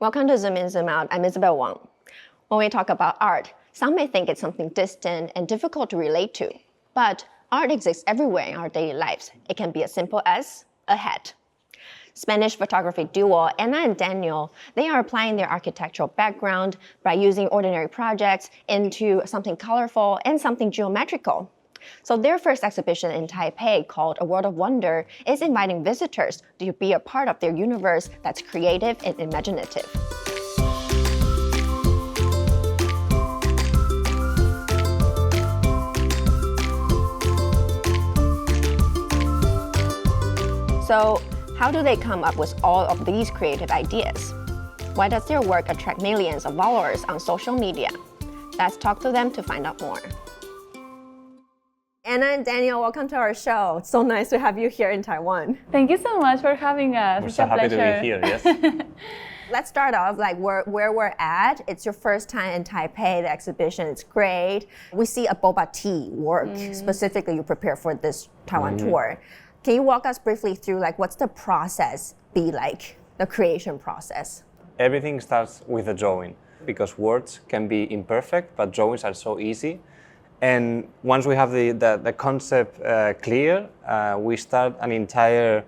Welcome to Zoom In, Zoom Out. I'm Isabel Wang. When we talk about art, some may think it's something distant and difficult to relate to. But art exists everywhere in our daily lives. It can be as simple as a hat. Spanish photography duo Anna and Daniel, they are applying their architectural background by using ordinary projects into something colorful and something geometrical. So their first exhibition in Taipei, called A World of Wonder, is inviting visitors to be a part of their universe that's creative and imaginative. So how do they come up with all of these creative ideas? Why does their work attract millions of followers on social media? Let's talk to them to find out more. Anna and Daniel, welcome to our show. It's so nice to have you here in Taiwan. Thank you so much for having us. We're It's so a happy to pleasure. be here, yes. Let's start off where we're at. It's your first time in Taipei. The exhibition is great. We see a boba tea work. Specifically, you prepare for this Taiwan tour. Can you walk us briefly through what's the process be like, the creation process? Everything starts with a drawing because words can be imperfect, but drawings are so easy. And once we have the concept clear, we start an entire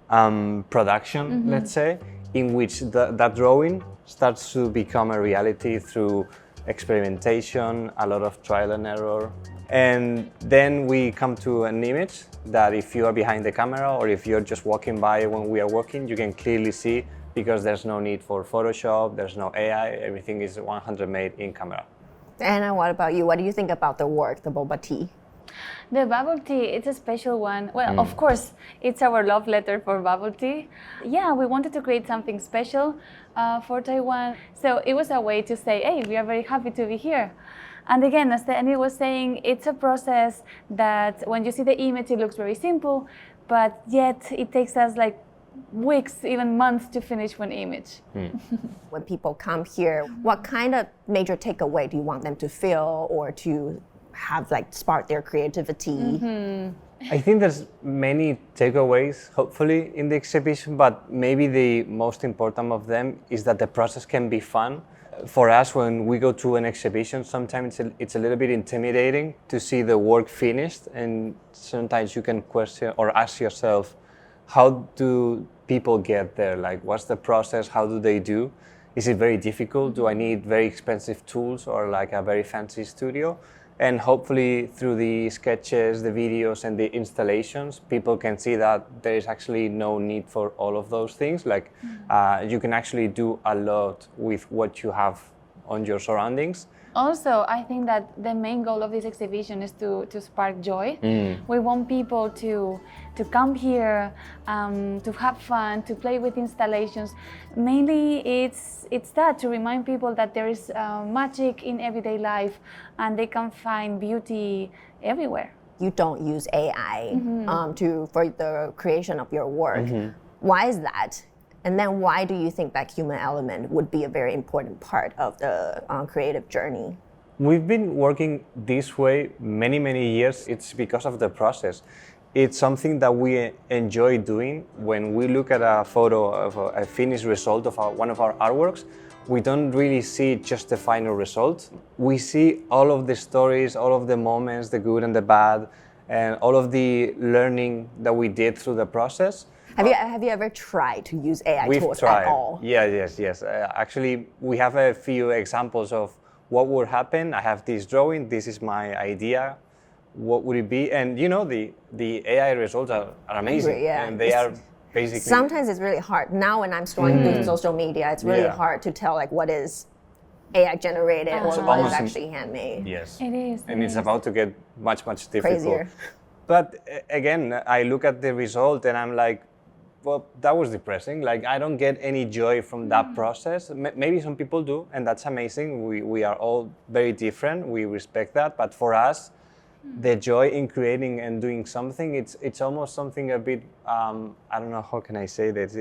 production, let's say, in which that drawing starts to become a reality through experimentation, a lot of trial and error. And then we come to an image that if you are behind the camera or if you're just walking by when we are working, you can clearly see because there's no need for Photoshop, there's no AI, everything is 100% made in camera. Anna, what about you? What do you think about the work, the boba tea? The bubble tea, it's a special one. Well, of course, it's our love letter for bubble tea. Yeah, we wanted to create something special for Taiwan. So it was a way to say, hey, we are very happy to be here. And again, as Annie was saying, it's a process that when you see the image, it looks very simple, but yet it takes us weeks, even months to finish one image. When people come here, what kind of major takeaway do you want them to feel or to have spark their creativity? I think there's many takeaways, hopefully, in the exhibition, but maybe the most important of them is that the process can be fun. For us, when we go to an exhibition, sometimes it's a little bit intimidating to see the work finished, and sometimes you can question or ask yourself, how do people get there? What's the process? How do they do? Is it very difficult? Do I need very expensive tools or a very fancy studio? And hopefully through the sketches, the videos, and the installations, people can see that there is actually no need for all of those things. You can actually do a lot with what you have on your surroundings. Also, I think that the main goal of this exhibition is to spark joy. We want people to come here, to have fun, to play with installations. Mainly, it's that, to remind people that there is magic in everyday life and they can find beauty everywhere. You don't use AI for the creation of your work. Why is that? And then why do you think that human element would be a very important part of the creative journey? We've been working this way many, many years. It's because of the process. It's something that we enjoy doing. When we look at a photo of a finished result of one of our artworks, we don't really see just the final result. We see all of the stories, all of the moments, the good and the bad, and all of the learning that we did through the process. Have you ever tried to use AI tools at all? Yes. Actually, we have a few examples of what would happen. I have this drawing, this is my idea. What would it be? And the AI results are amazing. Yeah. And they are basically... Sometimes it's really hard. Now when I'm scrolling through social media, it's really hard to tell what is AI generated or what is actually handmade. Yes. It is. And it's about to get much, much difficult. Crazier. But again, I look at the result and I'm like, well, that was depressing. I don't get any joy from that process. Maybe some people do, and that's amazing. We are all very different. We respect that. But for us, the joy in creating and doing something, it's almost something a bit, I don't know, how can I say this?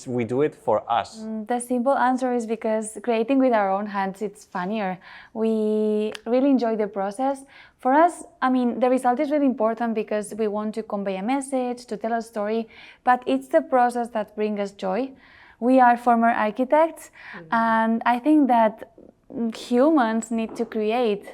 We do it for us. The simple answer is because creating with our own hands, it's funnier. We really enjoy the process. For us, the result is really important because we want to convey a message, to tell a story, but it's the process that brings us joy. We are former architects, and I think that humans need to create.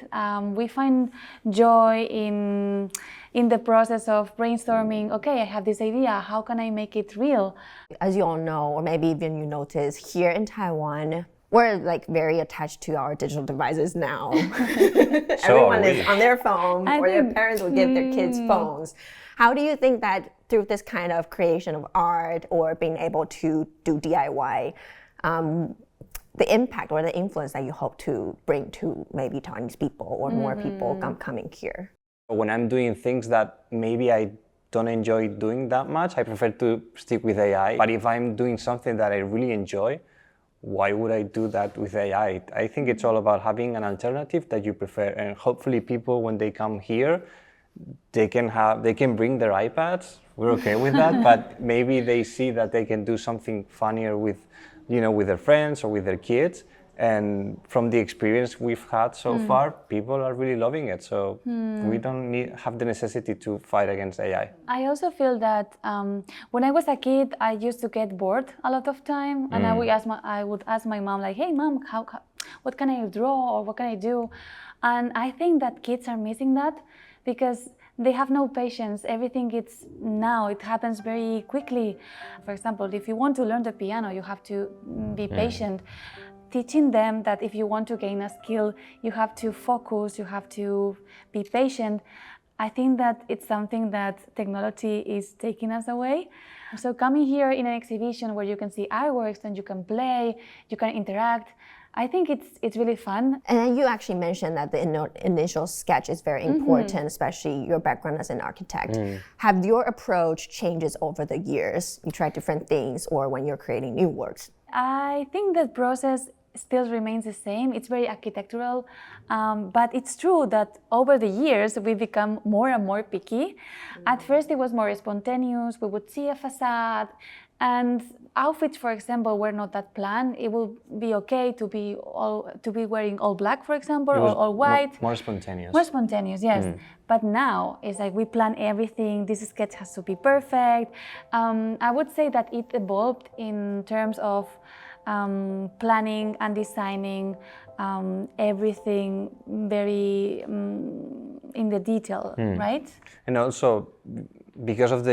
We find joy in the process of brainstorming. Okay, I have this idea. How can I make it real? As you all know, or maybe even you notice, here in Taiwan, we're like very attached to our digital devices now. Everyone is on their phone, or their parents will give their kids phones. How do you think that through this kind of creation of art or being able to do DIY, the impact or the influence that you hope to bring to maybe Taiwanese people or more people coming here? When I'm doing things that maybe I don't enjoy doing that much, I prefer to stick with AI. But if I'm doing something that I really enjoy, why would I do that with AI? I think it's all about having an alternative that you prefer, and hopefully people, when they come here, they can bring their iPads. We're okay with that, but maybe they see that they can do something funnier with their friends or with their kids. And from the experience we've had so far, people are really loving it. So we don't have the necessity to fight against AI. I also feel that when I was a kid, I used to get bored a lot of time, and I would ask my mom, like, "Hey, mom, what can I draw, or what can I do?" And I think that kids are missing that because they have no patience. Everything it happens very quickly. For example, if you want to learn the piano, you have to be patient. Teaching them that if you want to gain a skill, you have to focus, you have to be patient. I think that it's something that technology is taking us away. So coming here in an exhibition where you can see artworks and you can play, you can interact, I think it's really fun. And then you actually mentioned that the initial sketch is very important, especially your background as an architect. Have your approach changes over the years? You try different things, or when you're creating new works? I think the process still remains the same. It's very architectural, but it's true that over the years we become more and more picky. At first it was more spontaneous. We would see a facade, and outfits, for example, were not that planned. It will be okay to be wearing all black, for example, or all white. More spontaneous. More spontaneous, yes. But now it's like we plan everything. This sketch has to be perfect. I would say that it evolved in terms of planning and designing everything very in the detail, right? And also, because of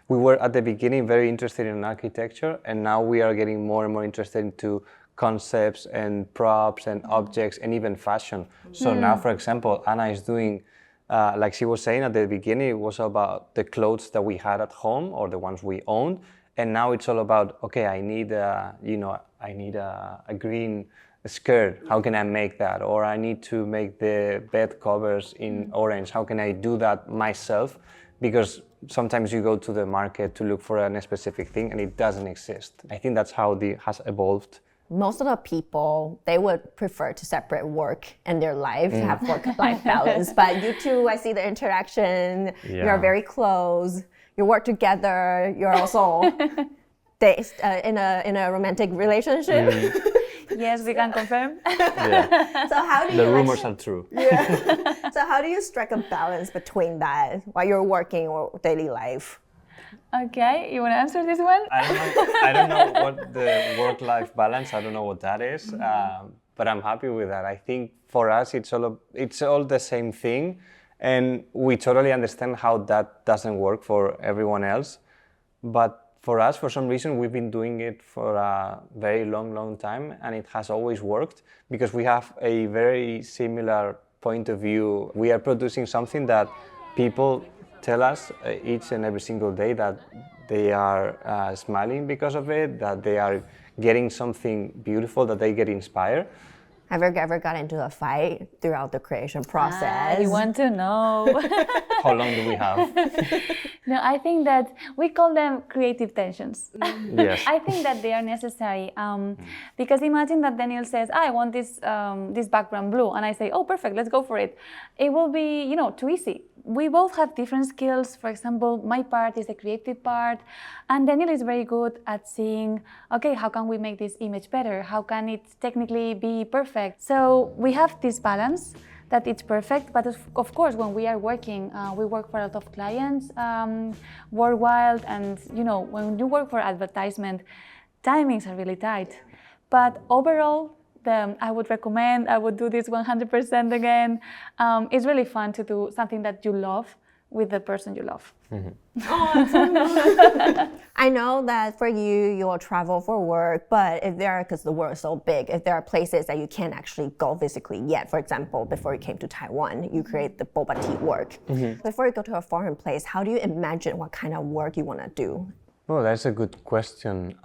we were at the beginning very interested in architecture, and now we are getting more and more interested into concepts and props and objects and even fashion. So now, for example, Anna is doing, like she was saying at the beginning, it was about the clothes that we had at home or the ones we owned. And now it's all about, okay, I need a green skirt. How can I make that? Or I need to make the bed covers in orange. How can I do that myself? Because sometimes you go to the market to look for a specific thing and it doesn't exist. I think that's how it has evolved. Most of the people, they would prefer to separate work and their life, to have work-life balance. But you two, I see the interaction. You're very close. You work together. You're also in a romantic relationship. Yes, we can confirm. So how do the rumors are true. So how do you strike a balance between that while you're working or daily life? Okay, you want to answer this one? I don't know what the work-life balance. I don't know what that is, but I'm happy with that. I think for us, it's all the same thing. And we totally understand how that doesn't work for everyone else. But for us, for some reason, we've been doing it for a very long time, and it has always worked because we have a very similar point of view. We are producing something that people tell us each and every single day that they are smiling because of it, that they are getting something beautiful, that they get inspired. Have you ever got into a fight throughout the creation process? You want to know. How long do we have? No, I think that we call them creative tensions. Yes. I think that they are necessary because imagine that Daniel says, I want this background blue, and I say, oh, perfect, let's go for it. It will be, too easy. We both have different skills. For example, my part is the creative part, and Daniel is very good at seeing, okay, how can we make this image better? How can it technically be perfect? So we have this balance that it's perfect, but of course, when we are working, we work for a lot of clients worldwide, and when you work for advertisement, timings are really tight. But overall, I would recommend, I would do this 100% again. It's really fun to do something that you love with the person you love. I know that for you, you'll travel for work, but if there are, because the world is so big, if there are places that you can't actually go physically yet, for example, before you came to Taiwan, you create the boba tea work. Before you go to a foreign place, how do you imagine what kind of work you want to do? Oh, that's a good question.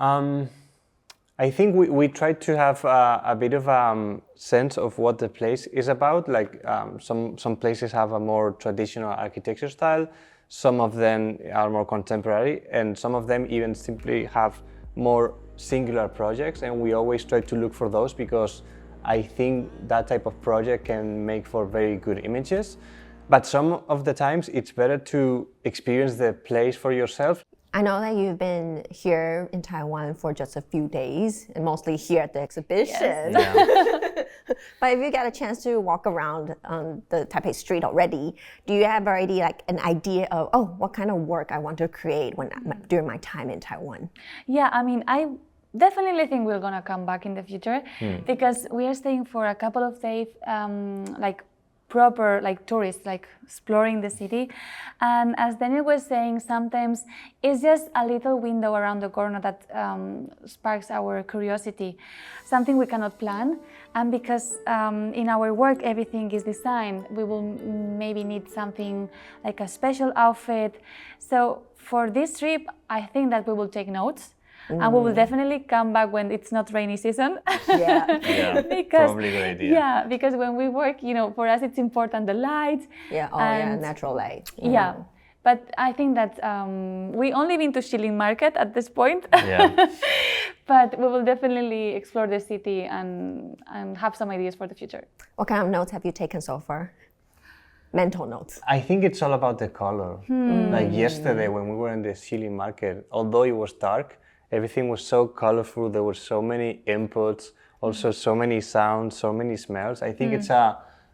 I think we try to have a bit of a sense of what the place is about. Like some places have a more traditional architecture style, some of them are more contemporary, and some of them even simply have more singular projects. And we always try to look for those because I think that type of project can make for very good images. But some of the times it's better to experience the place for yourself. I know that you've been here in Taiwan for just a few days, and mostly here at the exhibition. Yeah. But if you get a chance to walk around on the Taipei street already, do you have already like an idea of, oh, what kind of work I want to create during my time in Taiwan? Yeah, I mean, I definitely think we're gonna come back in the future because we are staying for a couple of days, like proper like tourists, like exploring the city. And as Daniel was saying, sometimes it's just a little window around the corner that sparks our curiosity, something we cannot plan. And because in our work everything is designed, we will maybe need something like a special outfit. So for this trip, I think that we will take notes. And we will definitely come back when it's not rainy season. Yeah, because, probably a good idea. Yeah, because when we work, you know, for us it's important the lights. Yeah, natural light. Yeah, but I think that we only been to Shilin Market at this point. Yeah. But we will definitely explore the city and have some ideas for the future. What kind of notes have you taken so far? Mental notes. I think it's all about the color. Like yesterday when we were in the Shilin Market, although it was dark, everything was so colorful. There were so many inputs, also so many sounds, so many smells. I think it's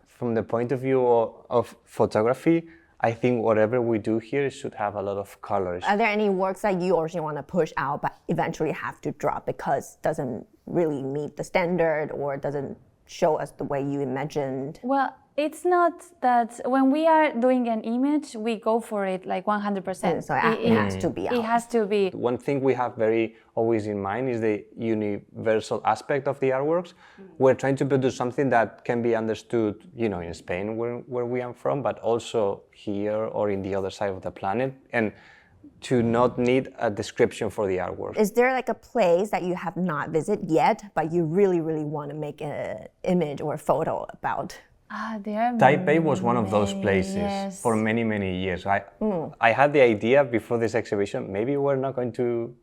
from the point of view of photography, I think whatever we do here should have a lot of colors. Are there any works that you originally want to push out but eventually have to drop because it doesn't really meet the standard or doesn't show us the way you imagined? Well, it's not that when we are doing an image, we go for it like 100%. So it has to be out. It has to be. One thing we have very always in mind is the universal aspect of the artworks. We're trying to produce something that can be understood, you know, in Spain where we are from, but also here or in the other side of the planet, and to not need a description for the artwork. Is there like a place that you have not visited yet, but you really, really want to make an image or a photo about? Taipei was one of those places for many, many years. I had the idea before this exhibition, maybe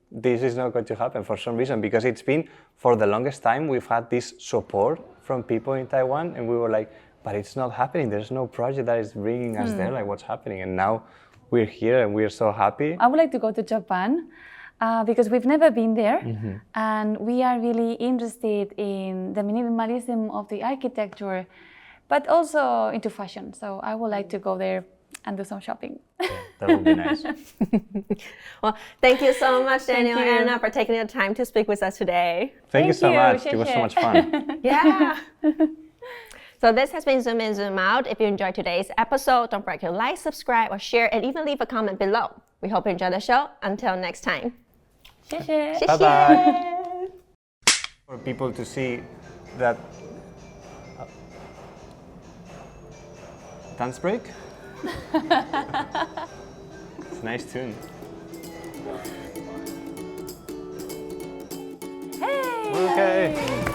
this is not going to happen for some reason, because it's been, for the longest time, we've had this support from people in Taiwan, and we were like, but it's not happening. There's no project that is bringing us there, like what's happening? And now we're here and we're so happy. I would like to go to Japan because we've never been there, and we are really interested in the minimalism of the architecture, but also into fashion. So I would like to go there and do some shopping. Yeah, that would be nice. Well, thank you so much, Daniel and Anna, for taking the time to speak with us today. Thank you so much. It was so much fun. Yeah. So this has been Zoom In, Zoom Out. If you enjoyed today's episode, don't forget to like, subscribe, or share, and even leave a comment below. We hope you enjoyed the show. Until next time. 谢谢。 Bye-bye. For people to see that dance break. It's a nice tune. Hey! Okay.